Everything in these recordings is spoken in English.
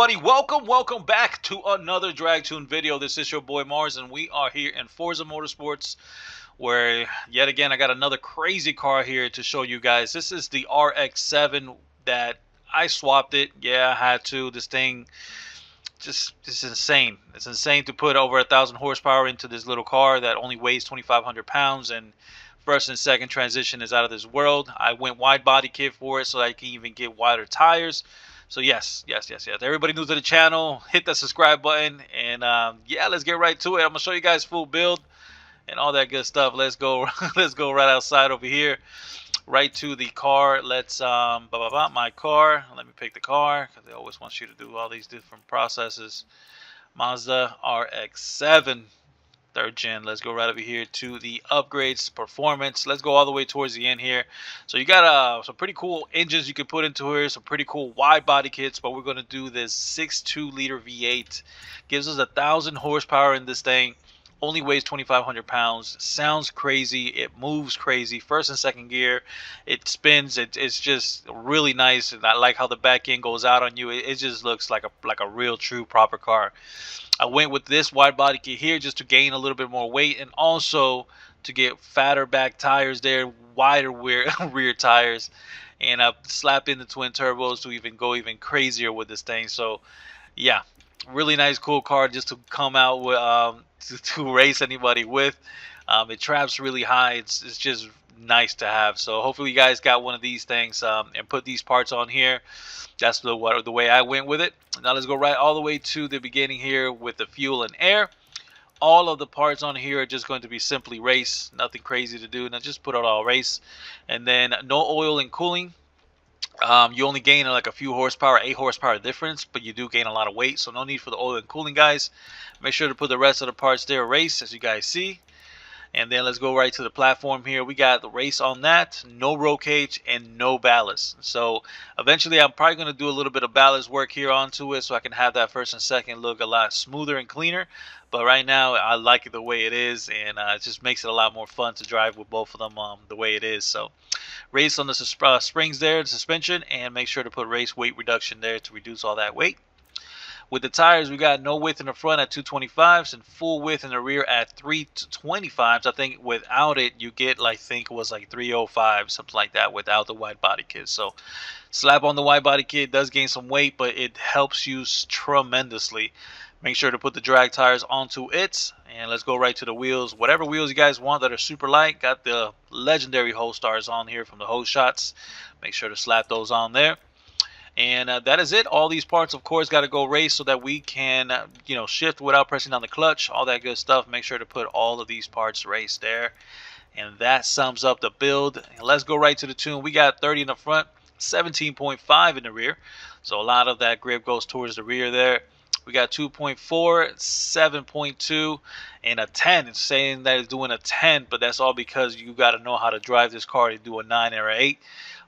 everybody? Welcome back to another Drag Tune video. This is your boy Mars, and we are here in Forza Motorsports, where yet again I got another crazy car here to show you guys. This is the RX7 that I swapped it. Yeah, I had to. This thing just is insane. It's insane to put over 1,000 horsepower into this little car that only weighs 2,500 pounds, and first and second transition is out of this world. I went wide body kit for it so I can even get wider tires. So yes. Everybody new to the channel, hit that subscribe button, and yeah, let's get right to it. I'm gonna show you guys full build and all that good stuff. Let's go. Let's go right outside over here, right to the car. Let's my car. Let me pick the car because they always want you to do all these different processes. Mazda RX7. Third gen. Let's go right over here to the upgrades, performance. Let's go all the way towards the end here. So you got some pretty cool engines you can put into here, some pretty cool wide body kits, but we're going to do this 6.2 liter V8. Gives us 1,000 horsepower in this thing. Only weighs 2,500 pounds. Sounds crazy. It moves crazy. First and second gear. It spins. It's just really nice. And I like how the back end goes out on you. It just looks like a real, true, proper car. I went with this wide body kit here just to gain a little bit more weight and also to get fatter back tires there, wider rear tires. And I slapped in the twin turbos to even go even crazier with this thing. So yeah, really nice, cool car just to come out with to race anybody with. It traps really high. It's just nice to have. So hopefully you guys got one of these things and put these parts on here. That's the way I went with it. Now let's go right all the way to the beginning here with the fuel and air. All of the parts on here are just going to be simply race. Nothing crazy to do. Now just put it all race. And then no oil and cooling. You only gain like a few horsepower, 8 horsepower difference, but you do gain a lot of weight. So no need for the oil and cooling, guys. Make sure to put the rest of the parts there race, as you guys see. And then let's go right to the platform here. We got the race on that, no roll cage, and no ballast. So eventually I'm probably going to do a little bit of ballast work here onto it so I can have that first and second look a lot smoother and cleaner. But right now I like it the way it is, and it just makes it a lot more fun to drive with both of them the way it is. So race on the springs there, the suspension, and make sure to put race weight reduction there to reduce all that weight. With the tires, we got no width in the front at 225s and full width in the rear at 325s. I think without it, you get, I think it was like 305, something like that, without the wide body kit. So slap on the wide body kit, does gain some weight, but it helps you tremendously. Make sure to put the drag tires onto it. And let's go right to the wheels. Whatever wheels you guys want that are super light. Got the legendary hole stars on here from the hole shots. Make sure to slap those on there. And that is it. All these parts, of course, got to go race so that we can, shift without pressing down the clutch. All that good stuff. Make sure to put all of these parts race there. And that sums up the build. And let's go right to the tune. We got 30 in the front, 17.5 in the rear. So a lot of that grip goes towards the rear there. We got 2.4, 7.2, and a 10. It's saying that it's doing a 10, but that's all because you got to know how to drive this car to do a 9 or 8.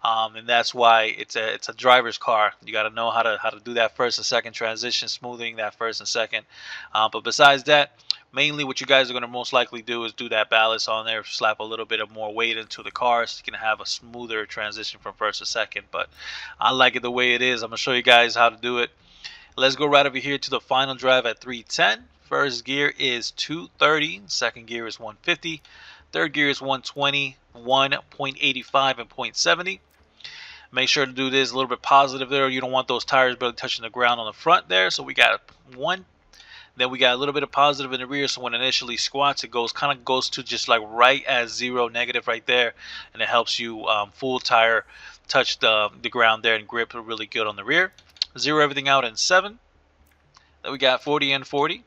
And that's why it's a driver's car. You got to know how to do that first and second transition, smoothing that first and second. But besides that, mainly what you guys are going to most likely do is do that ballast on there, slap a little bit of more weight into the car so you can have a smoother transition from first to second. But I like it the way it is. I'm going to show you guys how to do it. Let's go right over here to the final drive at 310. First gear is 230. Second gear is 150. Third gear is 120, 1.85, and 0.70. Make sure to do this a little bit positive there. You don't want those tires barely touching the ground on the front there. So we got 1. Then we got a little bit of positive in the rear. So when it initially squats, it kind of goes to just like right at 0 negative right there. And it helps you full tire touch the ground there and grip really good on the rear. 0 everything out in 7. Then we got 40 and 40. And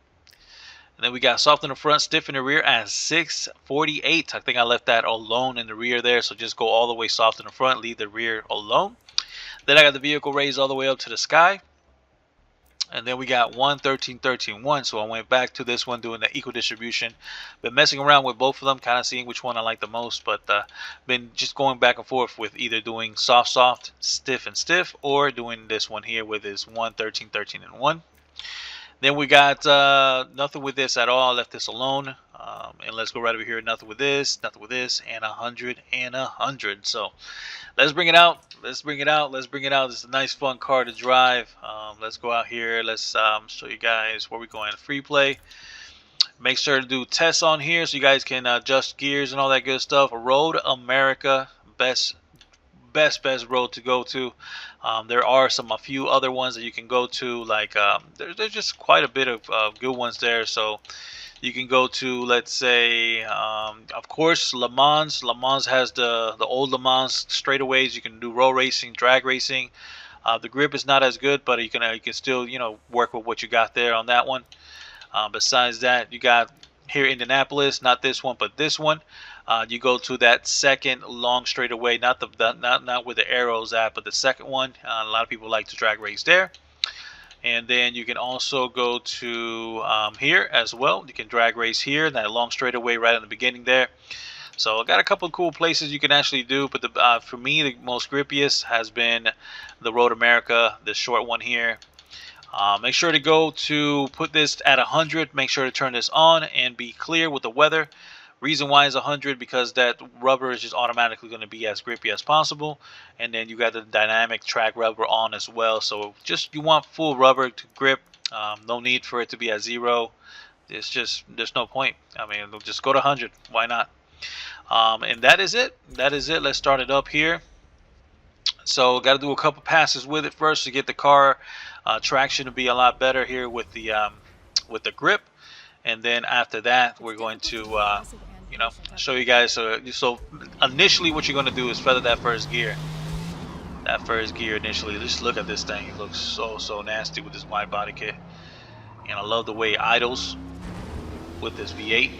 then we got soft in the front, stiff in the rear at 648. I think I left that alone in the rear there. So just go all the way soft in the front, leave the rear alone. Then I got the vehicle raised all the way up to the sky. And then we got 1, 13, 13, 1. So I went back to this one doing the equal distribution. Been messing around with both of them, kind of seeing which one I like the most. But been just going back and forth with either doing soft, soft, stiff, and stiff, or doing this one here with this 1, 13, 13, and 1. Then we got nothing with this at all. I left this alone. And let's go right over here. Nothing with this, nothing with this, and 100 and 100. So let's bring it out. Let's bring it out. Let's bring it out. It's a nice, fun car to drive. Let's go out here. Let's show you guys where we're going. Free play. Make sure to do tests on here so you guys can adjust gears and all that good stuff. Road America, best road to go to. There are a few other ones that you can go to, like there's just quite a bit of good ones there. So you can go to, let's say, of course, Le Mans. Le Mans has the old Le Mans straightaways. You can do road racing, drag racing. The grip is not as good, but you can still work with what you got there on that one. Besides that, you got here Indianapolis, not this one, but this one. You go to that second long straightaway, not where the arrows at, but the second one. A lot of people like to drag race there. And then you can also go to here as well. You can drag race here, that long straightaway right in the beginning there. So I got a couple of cool places you can actually do, but for me, the most grippiest has been the Road America, the short one here. Make sure to go to put this at 100. Make sure to turn this on and be clear with the weather. Reason why is 100 because that rubber is just automatically going to be as grippy as possible. And then you got the dynamic track rubber on as well. So just you want full rubber to grip. No need for it to be at 0. It's just there's no point. I mean, just go to 100. Why not? And that is it. That is it. Let's start it up here. So got to do a couple passes with it first to get the car traction to be a lot better here with the grip, and then after that we're going to show you guys. So initially what you're going to do is feather that first gear. That first gear initially. Just look at this thing. It looks so nasty with this wide body kit, and I love the way it idles with this V8.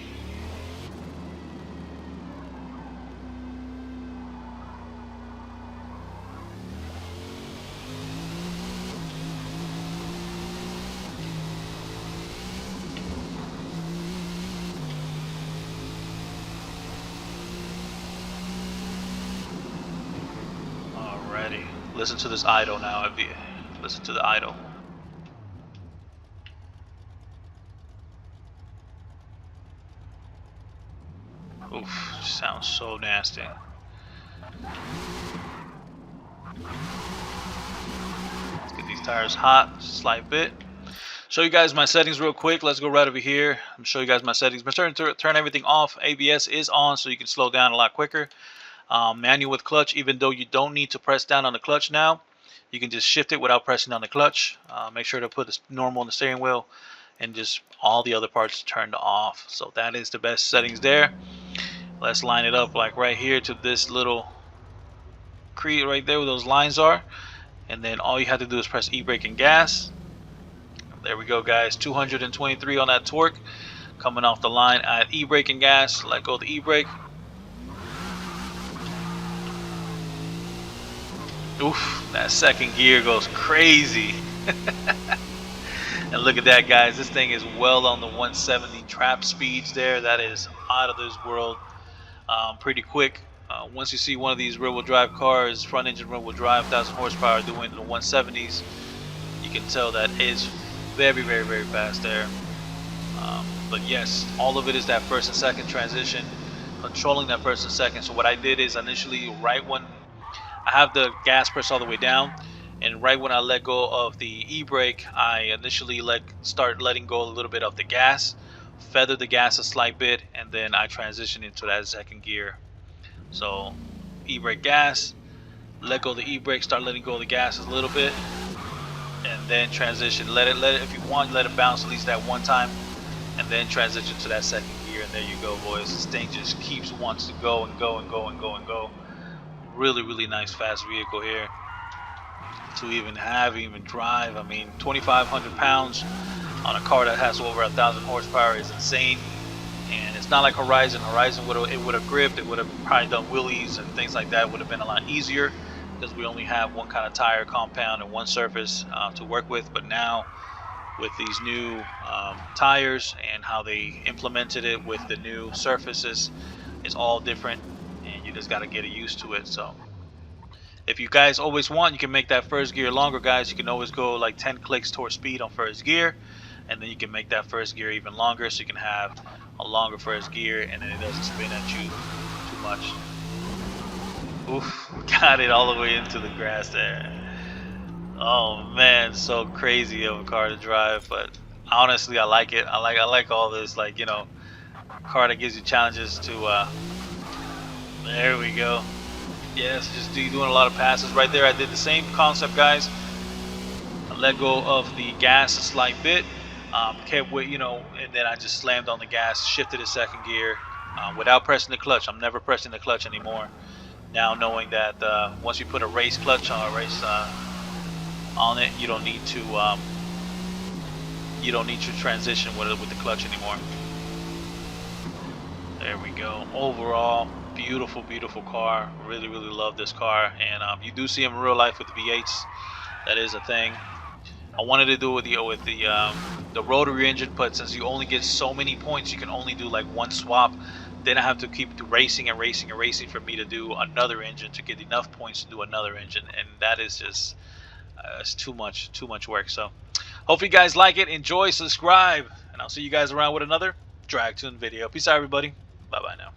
Alrighty, listen to this idle now. Listen to the idle. Oof, sounds so nasty. Let's get these tires hot, just a slight bit. Show you guys my settings real quick. Let's go right over here. I'm show you guys my settings. Make sure to turn everything off. ABS is on so you can slow down a lot quicker. Manual with clutch, even though you don't need to press down on the clutch now, you can just shift it without pressing on the clutch. Make sure to put the normal on the steering wheel, and just all the other parts turned off. So that is the best settings there. Let's line it up like right here to this little crease right there where those lines are, and then all you have to do is press e-brake and gas. There we go, guys. 223 on that torque coming off the line at e-brake and gas. Let go of the e-brake. Oof, that second gear goes crazy. And look at that, guys. This thing is well on the 170 trap speeds there. That is out of this world. Pretty quick. Once you see one of these rear-wheel drive cars, front engine rear-wheel drive, 1,000 horsepower, doing the 170s, you can tell that it's very, very, very fast there. But yes, all of it is that first and second transition, controlling that first and second. So what I did is initially, right when I have the gas pressed all the way down, and right when I let go of the e-brake, I initially start letting go a little bit of the gas, feather the gas a slight bit, and then I transition into that second gear. So e-brake, gas, let go of the e-brake, start letting go of the gas a little bit, and then transition. Let it if you want, let it bounce at least that one time, and then transition to that second gear, and there you go, boys. This thing just wants to go and go and go and go and go. Really, really nice fast vehicle here to even drive. I mean, 2,500 pounds on a car that has over 1,000 horsepower is insane. And it's not like Horizon. Horizon would have gripped. It would have probably done wheelies and things like that. Would have been a lot easier because we only have one kind of tire compound and one surface to work with. But now with these new tires and how they implemented it with the new surfaces, it's all different, and you just got to get used to it. So if you guys always want, you can make that first gear longer, guys. You can always go like 10 clicks towards speed on first gear, and then you can make that first gear even longer, so you can have a longer first gear, and then it doesn't spin at you too much. Oof, got it all the way into the grass there. Oh man, so crazy of a car to drive, but honestly, I like it. I like all this, like, you know, car that gives you challenges to. There we go. Yes, just doing a lot of passes right there. I did the same concept, guys. I let go of the gas a slight bit, kept with, you know, and then I just slammed on the gas, shifted to second gear without pressing the clutch. I'm never pressing the clutch anymore. Now knowing that once you put a race clutch on on it, you don't need to transition with it with the clutch anymore. There we go. Overall, beautiful, beautiful car. Really, really love this car, and you do see them in real life with the V8s. That is a thing. I wanted to do it with the rotary engine, but since you only get so many points, you can only do like one swap. Then I have to keep racing and racing and racing for me to do another engine to get enough points to do another engine, and that is just it's too much work. So hopefully you guys like it, enjoy, subscribe, and I'll see you guys around with another drag tune video. Peace out, everybody. Bye bye now.